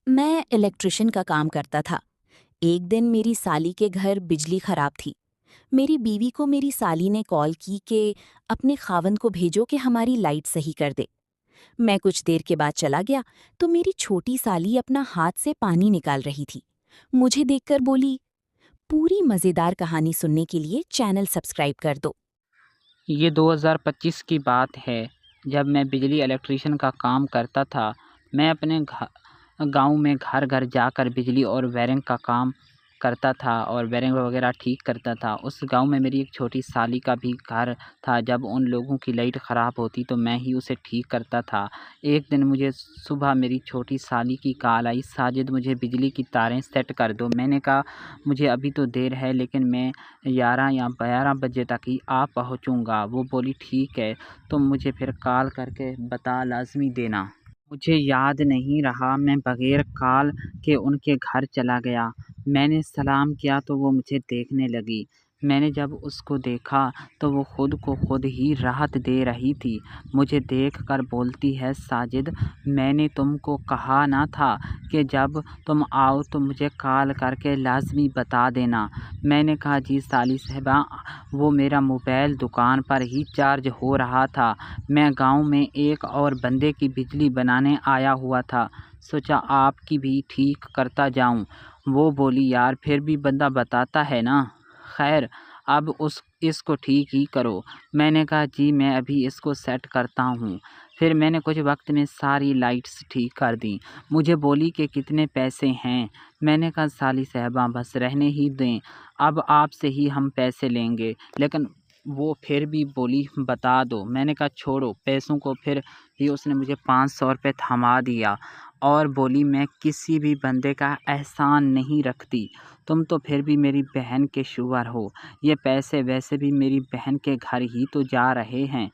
میں الیکٹریشین کا کام کرتا تھا۔ ایک دن میری سالی کے گھر بجلی خراب تھی۔ میری بیوی کو میری سالی نے کال کی کہ اپنے خاوند کو بھیجو کہ ہماری لائٹ صحیح کر دے۔ میں کچھ دیر کے بعد چلا گیا تو میری چھوٹی سالی اپنا ہاتھ سے پانی نکال رہی تھی۔ مجھے دیکھ کر بولی، پوری مزیدار کہانی سننے کے لیے چینل سبسکرائب کر دو۔ یہ 2025 کی بات ہے، جب میں بجلی الیکٹریشین کا کام کرتا تھا۔ میں اپنے گاؤں میں گھر گھر جا کر بجلی اور وائرنگ کا کام کرتا تھا اور وائرنگ وغیرہ ٹھیک کرتا تھا۔ اس گاؤں میں میری ایک چھوٹی سالی کا بھی گھر تھا۔ جب ان لوگوں کی لائٹ خراب ہوتی تو میں ہی اسے ٹھیک کرتا تھا۔ ایک دن مجھے صبح میری چھوٹی سالی کی کال آئی، ساجد مجھے بجلی کی تاریں سیٹ کر دو۔ میں نے کہا مجھے ابھی تو دیر ہے، لیکن میں 11 یا 12 بجے تک ہی پہنچوں گا۔ وہ بولی ٹھیک ہے، تم مجھے پھر کال کر کے بتا لازمی دینا۔ مجھے یاد نہیں رہا، میں بغیر کال کے ان کے گھر چلا گیا۔ میں نے سلام کیا تو وہ مجھے دیکھنے لگی۔ میں نے جب اس کو دیکھا تو وہ خود کو خود ہی راحت دے رہی تھی۔ مجھے دیکھ کر بولتی ہے، ساجد میں نے تم کو کہا نہ تھا کہ جب تم آؤ تو مجھے کال کر کے لازمی بتا دینا۔ میں نے کہا جی سالی صاحبہ، وہ میرا موبائل دکان پر ہی چارج ہو رہا تھا۔ میں گاؤں میں ایک اور بندے کی بجلی بنانے آیا ہوا تھا، سوچا آپ کی بھی ٹھیک کرتا جاؤں۔ وہ بولی یار پھر بھی بندہ بتاتا ہے نا، خیر اب اس کو ٹھیک ہی کرو۔ میں نے کہا جی میں ابھی اس کو سیٹ کرتا ہوں۔ پھر میں نے کچھ وقت میں ساری لائٹس ٹھیک کر دیں۔ مجھے بولی کہ کتنے پیسے ہیں؟ میں نے کہا سالی صاحبہ بس رہنے ہی دیں، اب آپ سے ہی ہم پیسے لیں گے۔ لیکن وہ پھر بھی بولی بتا دو۔ میں نے کہا چھوڑو پیسوں کو۔ پھر بھی اس نے مجھے 500 روپے تھما دیا اور بولی میں کسی بھی بندے کا احسان نہیں رکھتی، تم تو پھر بھی میری بہن کے شوہر ہو، یہ پیسے ویسے بھی میری بہن کے گھر ہی تو جا رہے ہیں۔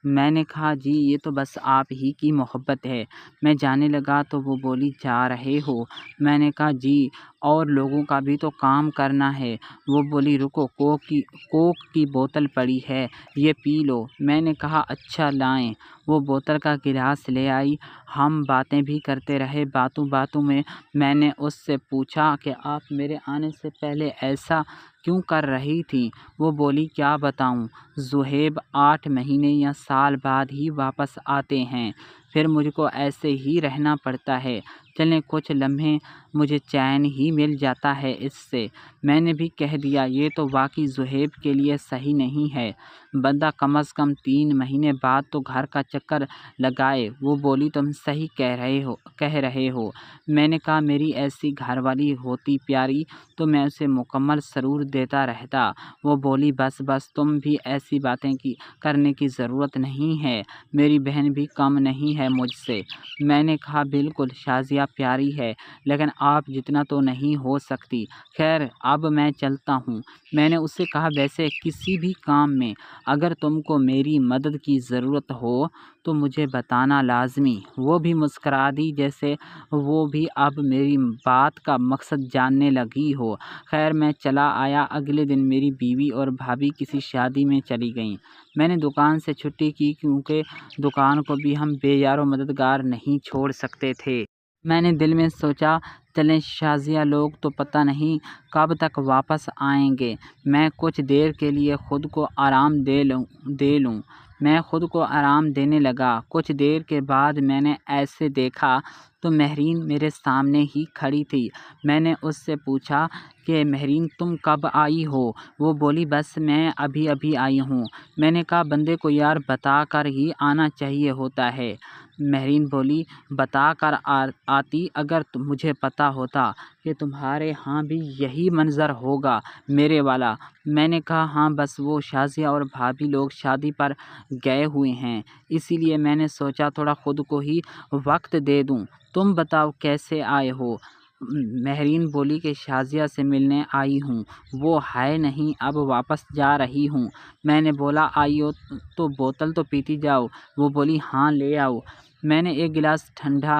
میں نے کہا جی یہ تو بس آپ ہی کی محبت ہے۔ میں جانے لگا تو وہ بولی جا رہے ہو؟ میں نے کہا جی اور لوگوں کا بھی تو کام کرنا ہے۔ وہ بولی رکو، کوک کی بوتل پڑی ہے، یہ پی لو۔ میں نے کہا اچھا لائیں۔ وہ بوتل کا گلاس لے آئی، ہم باتیں بھی کرتے رہے۔ باتوں میں میں نے اس سے پوچھا کہ آپ میرے آنے سے پہلے ایسا کیوں کر رہی تھی؟ وہ بولی کیا بتاؤں، زہیب 8 مہینے یا سال بعد ہی واپس آتے ہیں، پھر مجھ کو ایسے ہی رہنا پڑتا ہے، چلیں کچھ لمحے مجھے چین ہی مل جاتا ہے اس سے۔ میں نے بھی کہہ دیا یہ تو واقعی زہیب کے لیے صحیح نہیں ہے، بندہ کم از کم 3 مہینے بعد تو گھر کا چکر لگائے۔ وہ بولی تم صحیح کہہ رہے ہو۔ میں نے کہا میری ایسی گھر والی ہوتی پیاری تو میں اسے مکمل سرور دیتا رہتا۔ وہ بولی بس تم بھی ایسی باتیں کرنے کی ضرورت نہیں ہے، میری بہن بھی کم نہیں ہے مجھ سے۔ میں نے کہا بالکل شازیہ پیاری ہے، لیکن آپ جتنا تو نہیں ہو سکتی۔ خیر اب میں چلتا ہوں۔ میں نے اسے کہا ویسے کسی بھی کام میں اگر تم کو میری مدد کی ضرورت ہو تو مجھے بتانا لازمی۔ وہ بھی مسکرا دی جیسے وہ بھی اب میری بات کا مقصد جاننے لگی ہو۔ خیر میں چلا آیا۔ اگلے دن میری بیوی اور بھابھی کسی شادی میں چلی گئیں۔ میں نے دکان سے چھٹی کی کیونکہ دکان کو بھی ہم بے یار و مددگار نہیں چھوڑ سکتے تھے۔ میں نے دل میں سوچا چلیں شازیہ لوگ تو پتہ نہیں کب تک واپس آئیں گے، میں کچھ دیر کے لیے خود کو آرام دے لوں۔ میں خود کو آرام دینے لگا۔ کچھ دیر کے بعد میں نے ایسے دیکھا تو مہرین میرے سامنے ہی کھڑی تھی۔ میں نے اس سے پوچھا کہ مہرین تم کب آئی ہو؟ وہ بولی بس میں ابھی آئی ہوں۔ میں نے کہا بندے کو یار بتا کر ہی آنا چاہیے ہوتا ہے۔ مہرین بولی بتا کر آتی اگر مجھے پتا ہوتا کہ تمہارے ہاں بھی یہی منظر ہوگا میرے والا۔ میں نے کہا ہاں بس وہ شازیہ اور بھابھی لوگ شادی پر گئے ہوئے ہیں، اسی لیے میں نے سوچا تھوڑا خود کو ہی وقت دے دوں۔ تم بتاؤ کیسے آئے ہو؟ مہرین بولی کہ شازیہ سے ملنے آئی ہوں، وہ ہے نہیں، اب واپس جا رہی ہوں۔ میں نے بولا آئی ہو تو بوتل تو پیتی جاؤ۔ وہ بولی ہاں لے آؤ۔ میں نے ایک گلاس ٹھنڈا